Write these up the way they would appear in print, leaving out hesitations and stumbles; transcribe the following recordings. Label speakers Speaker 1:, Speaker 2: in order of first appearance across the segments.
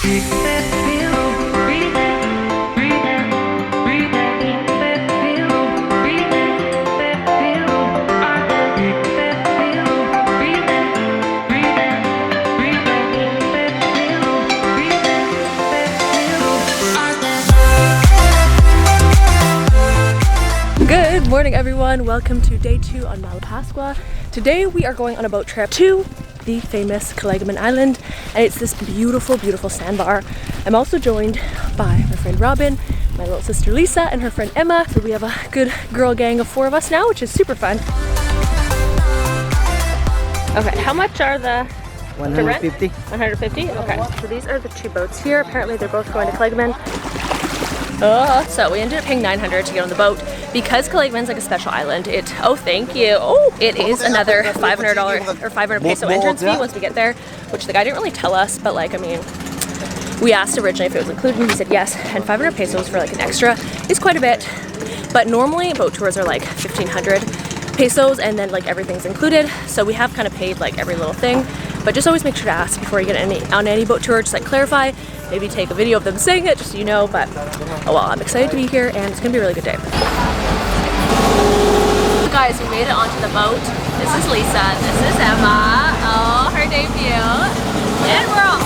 Speaker 1: Good morning everyone, welcome to day 2 on Malapascua. Today we are going on a boat trip to the famous Kalanggaman Island, and it's this beautiful, beautiful sandbar. I'm also joined by my friend Robyn, my little sister Lisa, and her friend Emma. So we have a good girl gang of 4 of us now, which is super fun. Okay, how much are the
Speaker 2: 150.
Speaker 1: 150? Okay, so these are the 2 boats here. Apparently they're both going to Kalanggaman. So we ended up paying 900 to get on the boat because Kalanggaman's like a special island. Thank you. It is another $500 or 500 peso entrance fee once we get there, which the guy didn't really tell us, but like, I mean, we asked originally if it was included and he said yes, and 500 pesos for like an extra is quite a bit. But normally boat tours are like 1,500 pesos and then like everything's included. So we have kind of paid like every little thing, but just always make sure to ask before you get on any boat tour, just like clarify. Maybe take a video of them saying it just so you know, but oh well, I'm excited to be here and it's gonna be a really good day. Guys, we made it onto the boat. This is Lisa, this is Emma. Oh, her debut. And we're off.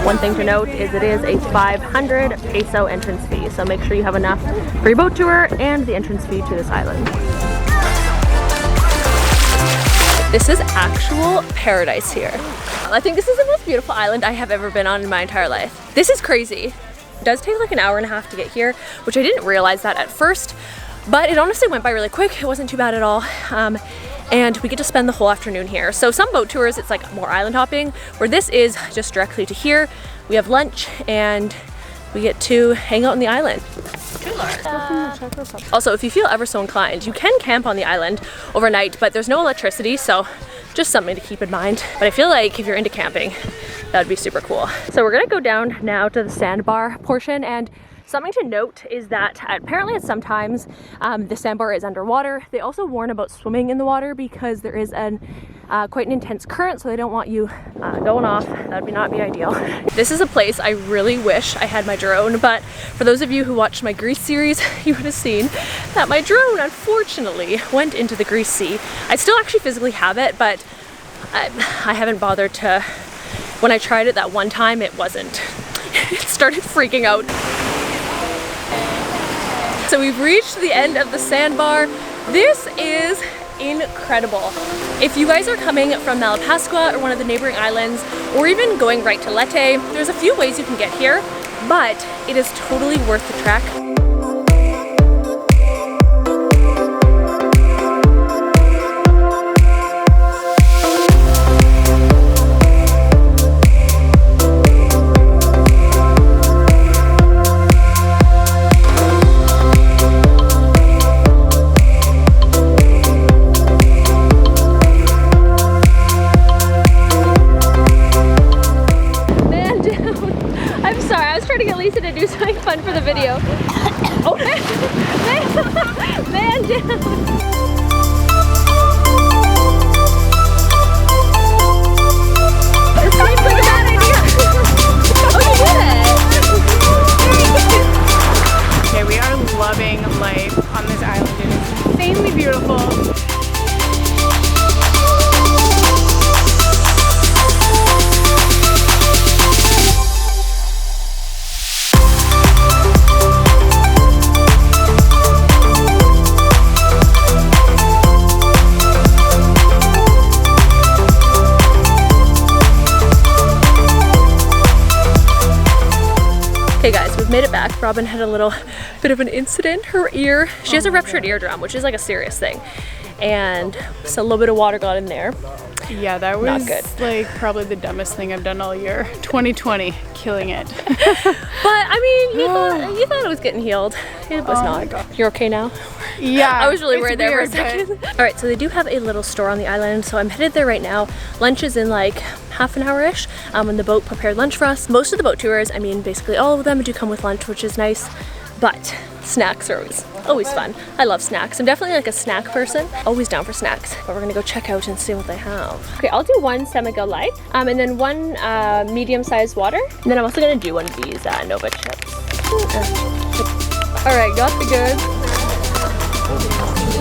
Speaker 1: One thing to note is it is a 500 peso entrance fee, so make sure you have enough for your boat tour and the entrance fee to this island. This is actual paradise here. I think this is the most beautiful island I have ever been on in my entire life. This is crazy. It does take like an hour and a half to get here, which I didn't realize that at first, but it honestly went by really quick. It wasn't too bad at all. And we get to spend the whole afternoon here. So some boat tours, it's like more island hopping, where this is just directly to here. We have lunch and we get to hang out on the island. Also, if you feel ever so inclined, you can camp on the island overnight, but there's no electricity, so just something to keep in mind. But I feel like if you're into camping, that would be super cool. So we're gonna go down now to the sandbar portion, and something to note is that apparently at sometimes the sandbar is underwater. They also warn about swimming in the water because there is quite an intense current, so they don't want you going off. That would not be ideal. This is a place I really wish I had my drone, but for those of you who watched my Greece series, you would have seen that my drone unfortunately went into the Greece Sea. I still actually physically have it, but I haven't bothered to. When I tried it that one time, it wasn't. It started freaking out. So we've reached the end of the sandbar. This is incredible. If you guys are coming from Malapascua or one of the neighboring islands, or even going right to Leyte, there's a few ways you can get here, but it is totally worth the trek. To do something fun for the video. Oh man, man down. This seems like a bad idea. Oh, you did it.
Speaker 3: Okay, we are loving life on this island. It is insanely beautiful.
Speaker 1: Okay guys, we've made it back. Robyn had a little bit of an incident. Her ear, she has a ruptured eardrum, which is like a serious thing. And so a little bit of water got in there.
Speaker 3: Yeah, that was
Speaker 1: not good.
Speaker 3: Like probably the dumbest thing I've done all year. 2020, killing it.
Speaker 1: But I mean, you thought it was getting healed. It was not. You're okay now?
Speaker 3: Yeah.
Speaker 1: I was really worried there for a second. All right, so they do have a little store on the island, so I'm headed there right now. Lunch is in like half an hour-ish, when the boat prepared lunch for us. Most of the boat tours, I mean basically all of them, do come with lunch, which is nice, but snacks are always fun. I love snacks. I'm definitely like a snack person, always down for snacks. But we're gonna go check out and see what they have. Okay, I'll do one Semigo Light, and then one medium-sized water, and then I'm also gonna do one of these Nova chips. All right, got the goods.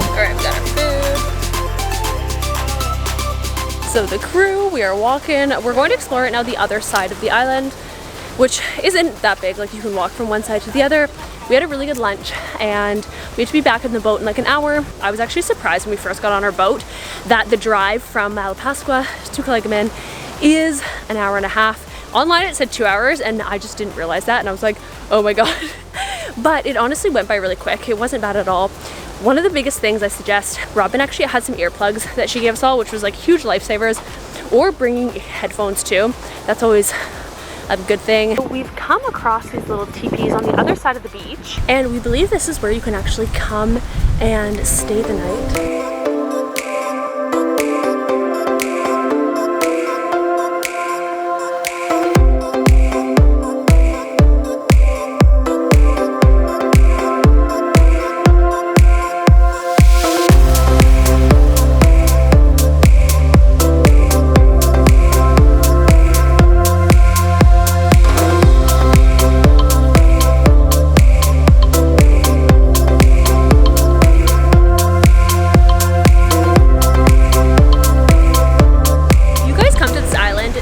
Speaker 1: All right, we got our food. So the crew, we are walking. We're going to explore it now, the other side of the island, which isn't that big. Like, you can walk from one side to the other. We had a really good lunch and we had to be back in the boat in like an hour. I was actually surprised when we first got on our boat that the drive from Malapascua to Kalanggaman is an hour and a half. Online it said 2 hours and I just didn't realize that, and I was like, oh my god. But it honestly went by really quick. It wasn't bad at all. One of the biggest things I suggest, Robyn actually had some earplugs that she gave us all, which was like huge lifesavers, or bringing headphones too. That's always a good thing. We've come across these little teepees on the other side of the beach, and we believe this is where you can actually come and stay the night.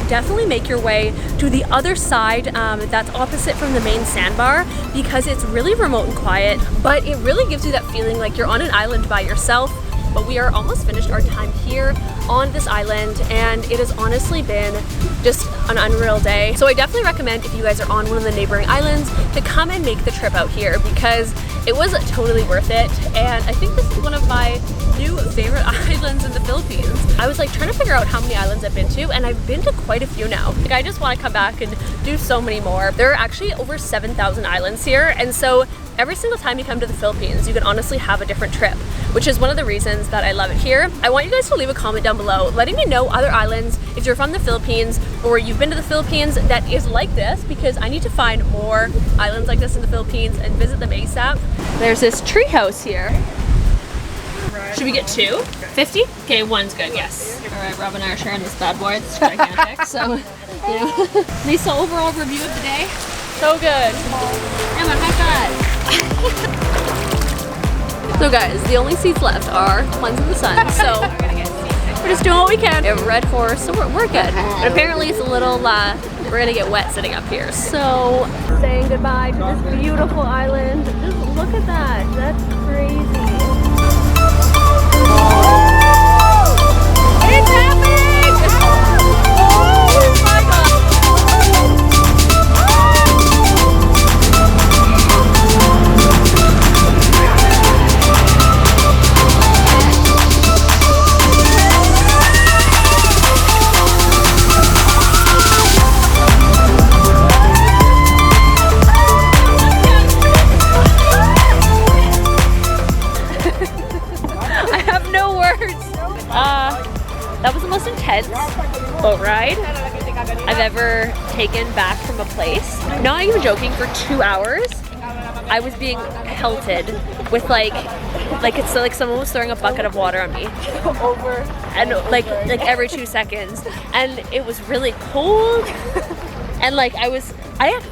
Speaker 1: Definitely make your way to the other side that's opposite from the main sandbar, because it's really remote and quiet, but it really gives you that feeling like you're on an island by yourself. But we are almost finished our time here on this island, and it has honestly been just an unreal day. So I definitely recommend, if you guys are on one of the neighboring islands, to come and make the trip out here, because it was totally worth it. And I think this is one of my new favorite islands in the Philippines. I was like trying to figure out how many islands I've been to, and I've been to quite a few now. Like, I just want to come back and do so many more. There are actually over 7,000 islands here, and so every single time you come to the Philippines, you can honestly have a different trip, which is one of the reasons that I love it here. I want you guys to leave a comment down below letting me know other islands, if you're from the Philippines or you've been to the Philippines, that is like this, because I need to find more islands like this in the Philippines and visit them ASAP. There's this tree house here. Should we get 2? 50? Okay, one's good, yes. All right, Rob and I are sharing this bad boy. It's gigantic, so, you know. Lisa, overall review of the day? So good. Emma, high five. So guys, the only seats left are ones in the sun, so we're just doing what we can. We have a red horse, so we're good. But apparently it's a little, we're gonna get wet sitting up here. So, saying goodbye to this beautiful island. Just look at that, that's crazy. It's happening! Oh my god! That was the most intense boat ride I've ever taken back from a place. Not even joking, for 2 hours, I was being pelted with like it's like someone was throwing a bucket of water on me. And like every 2 seconds. And it was really cold. And like I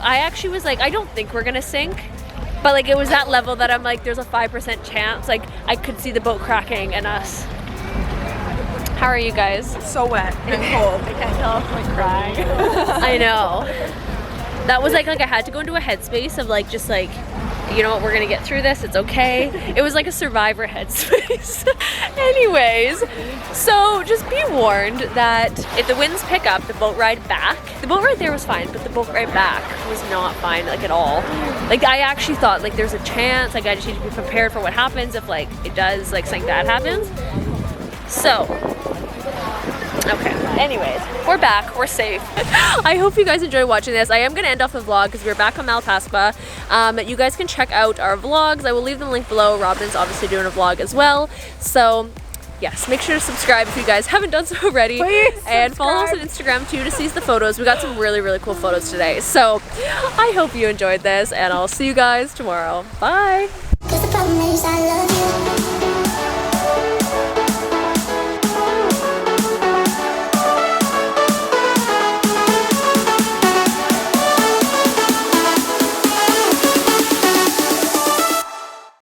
Speaker 1: actually was like, I don't think we're gonna sink. But like it was that level that I'm like, there's a 5% chance. Like I could see the boat cracking and us. How are you guys?
Speaker 2: So wet and cold.
Speaker 3: I can't tell if I'm crying.
Speaker 1: I know. That was like I had to go into a headspace of like, just like, you know what, we're gonna get through this, it's okay. It was like a survivor headspace. Anyways, so just be warned that if the winds pick up, the boat ride there was fine, but the boat ride back was not fine, like at all. Like I actually thought like there's a chance, like I just need to be prepared for what happens if like it does, like something bad happens. So, okay, anyways, we're back, we're safe. I hope you guys enjoy watching this. I am going to end off the vlog because we're back on Malapascua. You guys can check out our vlogs. I will leave the link below. Robyn's obviously doing a vlog as well. So, yes, make sure to subscribe if you guys haven't done so already.
Speaker 3: Please
Speaker 1: and follow us on
Speaker 3: subscribe.
Speaker 1: Instagram too to see the photos. We got some really, really cool photos today. So I hope you enjoyed this, and I'll see you guys tomorrow. Bye.